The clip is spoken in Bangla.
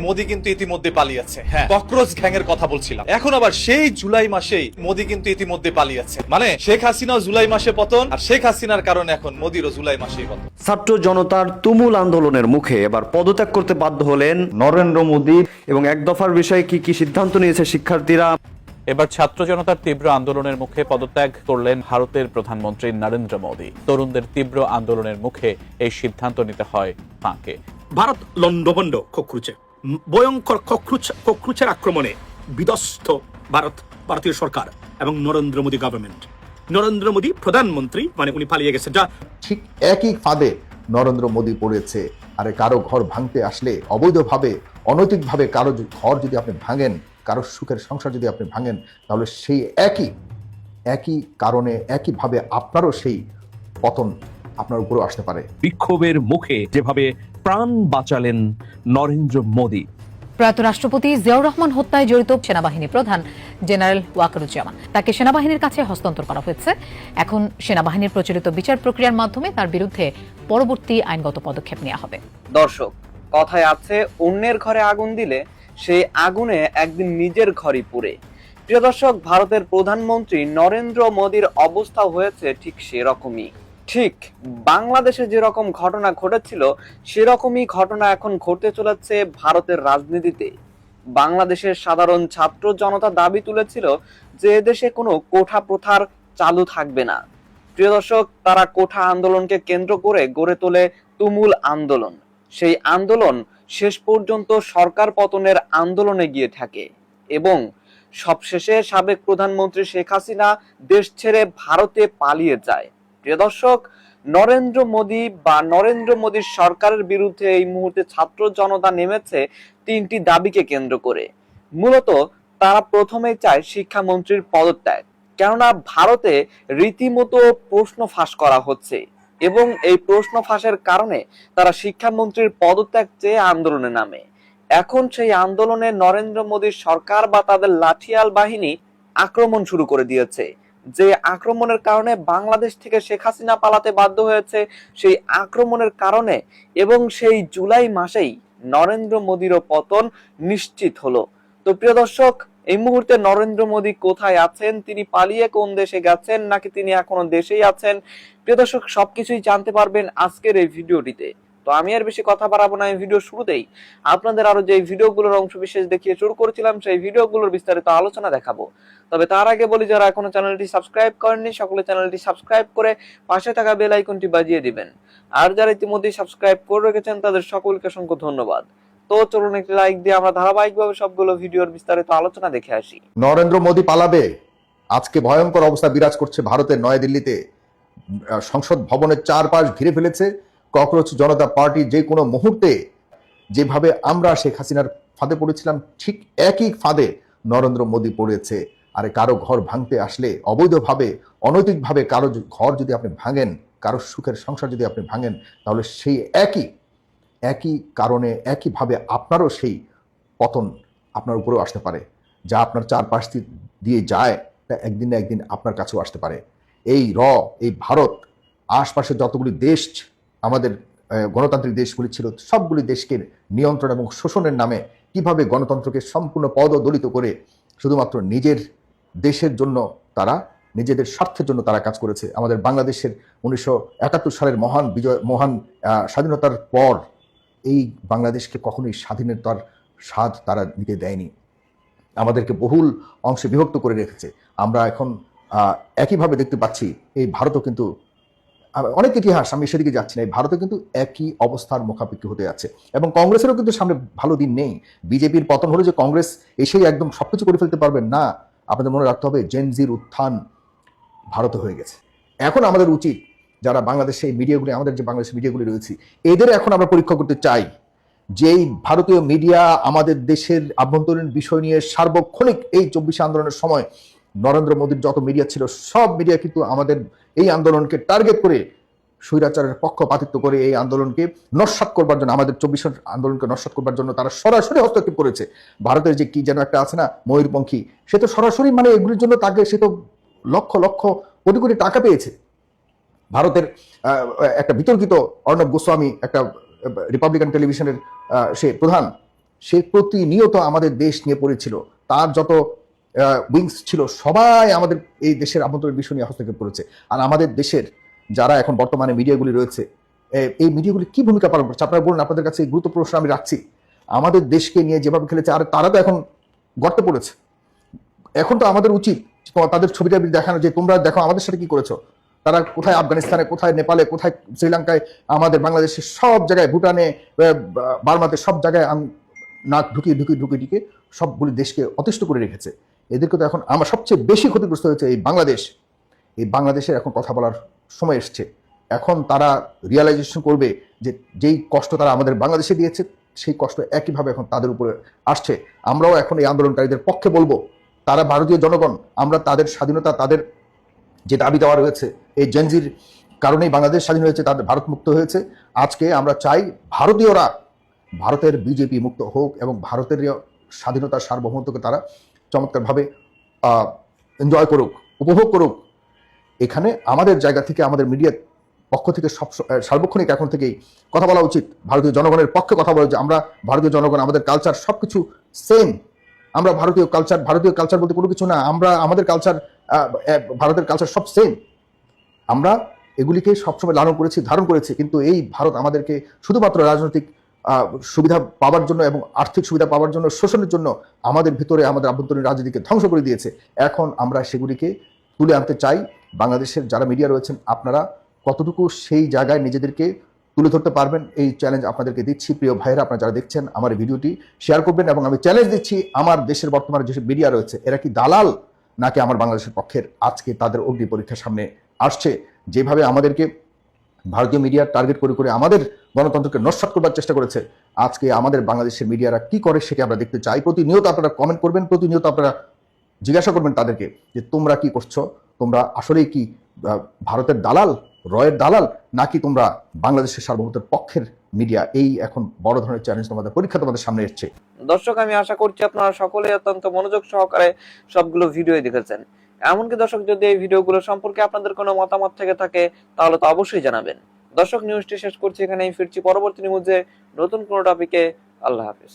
মোদি কিন্তু ইতিমধ্যে পালিয়েছে। হ্যাঁ, ককরোচ গ্যাংয়ের কথা বলছিলাম। এখন আবার সেই জুলাই মাসেই মোদি কিন্তু ইতিমধ্যে পালিয়েছে। মানে শেখ হাসিনা জুলাই মাসে পতন, আর শেখ হাসিনার কারণে এখন মোদিরও জুলাই মাসেই পতন। ছাত্র জনতার তুমুল আন্দোলনের মুখে এবার পদত্যাগ করতে বাধ্য হলেন নরেন্দ্র মোদী, এবং এক দফার বিষয়ে কি কি সিদ্ধান্ত নিয়েছে শিক্ষার্থীরা। এবার ছাত্র জনতার তীব্র আন্দোলনের মুখে পদত্যাগ করলেন ভারতের প্রধানমন্ত্রী নরেন্দ্র মোদী। তরুণদের তীব্র আন্দোলনের মুখে এই সিদ্ধান্ত নিতে হয় তাঁকে। ভারত লন্ডভন্ড ককরুচে, ভয়ঙ্কর ককরুচের আক্রমণে বিধ্বস্ত ভারতীয় সরকার এবং নরেন্দ্র মোদী গভর্নমেন্ট। নরেন্দ্র মোদী প্রধানমন্ত্রী, মানে উনি পালিয়ে গেছেন। যা ঠিক একই ফাঁদে নরেন্দ্র মোদী পড়েছে। আরে কারো ঘর ভাঙতে আসলে অবৈধভাবে, অনৈতিকভাবে কারো ঘর যদি আপনি ভাঙেন, কারো সুখের সংসার যদি আপনি ভাঙেন, তাহলে সেই একই কারণে একইভাবে আপনারও সেই পতন আপনার উপরেও আসতে পারে। বিক্ষোভের মুখে যেভাবে প্রাণ বাঁচালেন নরেন্দ্র মোদী। প্রয়াত রাষ্ট্রপতি জিয়াউর রহমান হত্যায় জড়িত সেনাবাহিনী প্রধান জেনারেল ওয়াকারুজ্জামান, তাকে সেনাবাহিনীর কাছে হস্তান্তর করা হয়েছে। এখন সেনাবাহিনীর প্রচলিত বিচার প্রক্রিয়ার মাধ্যমে তার বিরুদ্ধে পরবর্তী আইনগত পদক্ষেপ নেওয়া হবে। দর্শক, কথায় আছে অন্যের ঘরে আগুন দিলে সেই আগুনে একদিন নিজের ঘরই পুড়ে। প্রিয় দর্শক, ভারতের প্রধানমন্ত্রী নরেন্দ্র মোদীর অবস্থা হয়েছে ঠিক সেরকমই। ঠিক বাংলাদেশে যেরকম ঘটনা ঘটেছিল সেরকমই ঘটনা এখন ঘটতে চলেছে ভারতের রাজনীতিতে। বাংলাদেশের সাধারণ ছাত্র জনতা দাবি তুলেছিল যে দেশে কোনো কোঠা প্রথার চালু থাকবে না। প্রিয় দর্শক, তারা কোঠা আন্দোলনকে কেন্দ্র করে গড়ে তোলে তুমুল আন্দোলন। সেই আন্দোলন শেষ পর্যন্ত সরকার পতনের আন্দোলনে গিয়ে থাকে এবং সবশেষে সাবেক প্রধানমন্ত্রী শেখ হাসিনা দেশ ছেড়ে ভারতে পালিয়ে যায়। প্রিয় দর্শক, নরেন্দ্র মোদী বা নরেন্দ্র মোদীর সরকারের বিরুদ্ধে এই মুহূর্তে ছাত্র জনতা নেমেছে তিনটি দাবিকে কেন্দ্র করে। মূলত তারা প্রথমেই চায় শিক্ষামন্ত্রীর পদত্যাগ, কেননা ভারতে রীতিমতো প্রশ্ন ফাঁস করা হচ্ছে এবং এই প্রশ্ন ফাঁসের কারণে তারা শিক্ষামন্ত্রীর পদত্যাগ চেয়ে আন্দোলনে নামে। এখন সেই আন্দোলনে নরেন্দ্র মোদীর সরকার বা তাদের লাঠিয়াল বাহিনী আক্রমণ শুরু করে দিয়েছে। যে আক্রমণের কারণে বাংলাদেশ থেকে শেখ হাসিনা পালাতে বাধ্য হয়েছে, সেই আক্রমণের কারণে এবং সেই জুলাই মাসেই নরেন্দ্র মোদীরও পতন নিশ্চিত হলো। তো প্রিয় দর্শক, এই মুহূর্তে নরেন্দ্র মোদী কোথায় আছেন, তিনি পালিয়ে কোন দেশে গেছেন নাকি তিনি এখনো দেশেই আছেন, প্রিয় দর্শক সবকিছুই জানতে পারবেন আজকের এই ভিডিওটিতে। তো আমি আর বেশি কথা বাড়াবো না। এই ভিডিও শুরুতেই আপনাদের আরো যে ভিডিওগুলোর অংশ বিশেষ দেখিয়ে শুরু করেছিলাম সেই ভিডিওগুলোর বিস্তারিত আলোচনা দেখাবো। তবে তার আগে বলি, যারা এখনো চ্যানেলটি সাবস্ক্রাইব করেননি সকলে চ্যানেলটি সাবস্ক্রাইব করে পাশে থাকা বেল আইকনটি বাজিয়ে দিবেন। আর যারা ইতিমধ্যে সাবস্ক্রাইব করে রেখেছেন তাদের সকলকে অসংখ্য ধন্যবাদ। তো চলুন একটি লাইক দিয়ে আমরা ধারাবাহিকভাবে সবগুলো ভিডিওর বিস্তারিত আলোচনা দেখে আসি। নরেন্দ্র মোদী পালাবে। আজকে ভয়ঙ্কর অবস্থা বিরাজ করছে ভারতের নয়াদিল্লিতে। সংসদ ভবনের চারপাশ ঘিরে ফেলেছে ককরোচ জনতা পার্টি। যে কোনো মুহূর্তে যেভাবে আমরা শেখ হাসিনার ফাঁদে পড়েছিলাম, ঠিক একই ফাঁদে নরেন্দ্র মোদী পড়েছে। আরে কারো ঘর ভাঙতে আসলে অবৈধভাবে, অনৈতিকভাবে কারো ঘর যদি আপনি ভাঙেন, কারো সুখের সংসার যদি আপনি ভাঙেন, তাহলে সেই একই কারণে একইভাবে আপনারও সেই পতন আপনার উপরেও আসতে পারে। যা আপনার চারপাশ দিয়ে যায় তা একদিন না একদিন আপনার কাছেও আসতে পারে। এই ভারত আশপাশে যতগুলি দেশ আমাদের গণতান্ত্রিক দেশগুলি ছিল, সবগুলি দেশকে নিয়ন্ত্রণ এবং শোষণের নামে কিভাবে গণতন্ত্রকে সম্পূর্ণ পদদলিত করে শুধুমাত্র নিজের দেশের জন্য তারা, নিজেদের স্বার্থের জন্য তারা কাজ করেছে। আমাদের বাংলাদেশের 1971 সালের মহান স্বাধীনতার পর এই বাংলাদেশকে কখনোই স্বাধীনতার স্বাদ তারা নিতে দেয়নি। আমাদেরকে বহুল অংশে বিভক্ত করে রেখেছে। আমরা এখন একইভাবে দেখতে পাচ্ছি এই ভারতও কিন্তু অনেক ইতিহাস, আমি সেদিকে যাচ্ছি না, এই ভারতে কিন্তু একই অবস্থার মুখাপেক্ষি হতে যাচ্ছে। এবং কংগ্রেসেরও কিন্তু সামনে ভালো দিন নেই। বিজেপির পতন হলে যে কংগ্রেস এসেই একদম সবকিছু করে ফেলতে পারবেন না, আপনাদের মনে রাখতে হবে জেনজির উত্থান ভারতে হয়ে গেছে। এখন আমাদের উচিত, যারা বাংলাদেশে এই মিডিয়াগুলি, আমাদের যে বাংলাদেশের মিডিয়াগুলি রয়েছে, এদের এখন আমরা পরীক্ষা করতে চাই যেই ভারতীয় মিডিয়া আমাদের দেশের আভ্যন্তরীণ বিষয় নিয়ে সার্বক্ষণিক এই 24 আন্দোলনের সময় নরেন্দ্র মোদীর যত মিডিয়া ছিল সব মিডিয়া কিন্তু আমাদের এই আন্দোলনকে টার্গেট করে স্বৈরাচারের পক্ষপাতিত্ব করে এই আন্দোলনকে নস্যাৎ করবার জন্য, আমাদের 24 আন্দোলনকে নস্যাৎ করবার জন্য তারা সরাসরি হস্তক্ষেপ করেছে। ভারতের যে কি যেন একটা আছে না, ময়ূরপঙ্খী, সে তো সরাসরি মানে এগুলির জন্য তাকে, সে তো লক্ষ লক্ষ কোটি কোটি টাকা পেয়েছে। ভারতের একটা বিতর্কিত অর্ণব গোস্বামী, একটা রিপাবলিকান টেলিভিশনের সে প্রধান, সে প্রতিনিয়ত আমাদের দেশ নিয়ে পড়েছিল। তার যত উইংস ছিল সবাই আমাদের এই দেশের আভ্যন্তরীণ বিষয় নিয়ে হস্তক্ষেপ করেছে। আর আমাদের দেশের যারা এখন বর্তমানে মিডিয়াগুলি রয়েছে, এই মিডিয়াগুলি কি ভূমিকা পালন করছে আপনারা বলুন। আপনাদের কাছে এই গুরুত্ব প্রশ্ন আমি রাখছি। আমাদের দেশকে নিয়ে যেভাবে খেলেছে, আর তারা তো এখন গর্তে পড়েছে। এখন তো আমাদের উচিত তাদের ছবিটা দেখানো যে তোমরা দেখো আমাদের সাথে কি করেছো। তারা কোথায় আফগানিস্তানে, কোথায় নেপালে, কোথায় শ্রীলঙ্কায়, আমাদের বাংলাদেশের সব জায়গায়, ভুটানে, বার্মাতে, সব জায়গায় নাক ঢুকিয়ে সবগুলি দেশকে অতিষ্ঠ করে রেখেছে। এদেরকে তো এখন আমার সবচেয়ে বেশি ক্ষতিগ্রস্ত হয়েছে এই বাংলাদেশ। এই বাংলাদেশের এখন কথা বলার সময় এসছে। এখন তারা রিয়ালাইজেশন করবে যে যেই কষ্ট তারা আমাদের বাংলাদেশে দিয়েছে, সেই কষ্ট একইভাবে এখন তাদের উপরে আসছে। আমরাও এখন এই আন্দোলনকারীদের পক্ষে বলবো, তারা ভারতীয় জনগণ, আমরা তাদের স্বাধীনতা, তাদের যে দাবি দেওয়া রয়েছে, এই জেনজির কারণেই বাংলাদেশ স্বাধীন হয়েছে, তাদের ভারত মুক্ত হয়েছে। আজকে আমরা চাই ভারতীয়রা ভারতের বিজেপি মুক্ত হোক এবং ভারতের স্বাধীনতার সার্বভৌমত্বকে তারা চমৎকারভাবে এনজয় করুক, উপভোগ করুক। এখানে আমাদের জায়গা থেকে, আমাদের মিডিয়ার পক্ষ থেকে সার্বক্ষণিক এখন থেকেই কথা বলা উচিত, ভারতীয় জনগণের পক্ষে কথা বলা, যে আমরা ভারতীয় জনগণ, আমাদের কালচার সবকিছু সেম। আমরা ভারতীয় কালচার বলতে কোনো কিছু না। আমরা আমাদের কালচার, ভারতের কালচার সব সেম। আমরা এগুলিকে সবসময় লালন করেছি, ধারণ করেছি। কিন্তু এই ভারত আমাদেরকে শুধুমাত্র রাজনৈতিক সুবিধা পাওয়ার জন্য এবং আর্থিক সুবিধা পাওয়ার জন্য, শোষণের জন্য আমাদের ভিতরে আমাদের আভ্যন্তরীণ রাজনীতিকে ধ্বংস করে দিয়েছে। এখন আমরা সেগুলিকে তুলে আনতে চাই। বাংলাদেশের যারা মিডিয়া রয়েছেন, আপনারা কতটুকু সেই জায়গায় নিজেদেরকে তুলে ধরতে পারবেন, এই চ্যালেঞ্জ আপনাদেরকে দিচ্ছি। প্রিয় ভাইয়েরা, আপনারা যারা দেখছেন আমার এই ভিডিওটি শেয়ার করবেন। এবং আমি চ্যালেঞ্জ দিচ্ছি, আমার দেশের বর্তমানে যেসব মিডিয়া রয়েছে, এরা কি দালাল নাকি আমার বাংলাদেশের পক্ষের? আজকে তাদের অগ্নি পরীক্ষার সামনে আসছে। যেভাবে আমাদেরকে ভারতীয় মিডিয়া টার্গেট করে করে আমাদের গণতন্ত্রকে নস্যাৎ করবার চেষ্টা করেছে, আজকে আমাদের বাংলাদেশের মিডিয়ারা কি করে সেটা আমরা দেখতে চাই। প্রতিনিয়ত আপনারা কমেন্ট করবেন, প্রতিনিয়ত আপনারা জিজ্ঞাসা করবেন তাদেরকে যে তোমরা কি করছো, তোমরা আসলেই কি ভারতের দালাল, রয়ের দালাল, নাকি তোমরা বাংলাদেশের সার্বভৌমত্বের পক্ষের মিডিয়া? এই এখন বড় ধরনের চ্যালেঞ্জ তোমাদের পরীক্ষা তোমাদের সামনে এসছে। দর্শক, আমি আশা করছি আপনারা সকলেই অত্যন্ত মনোযোগ সহকারে সবগুলো ভিডিও দেখেছেন। এমনকি দর্শক, যদি এই ভিডিওগুলো সম্পর্কে আপনাদের কোনো মতামত থেকে থাকে তাহলে তো অবশ্যই জানাবেন। দর্শক, নিউজটি শেষ করছি এখানেই, ফিরছি পরবর্তী নিউজে নতুন কোনো টপিকে। আল্লাহ হাফেজ।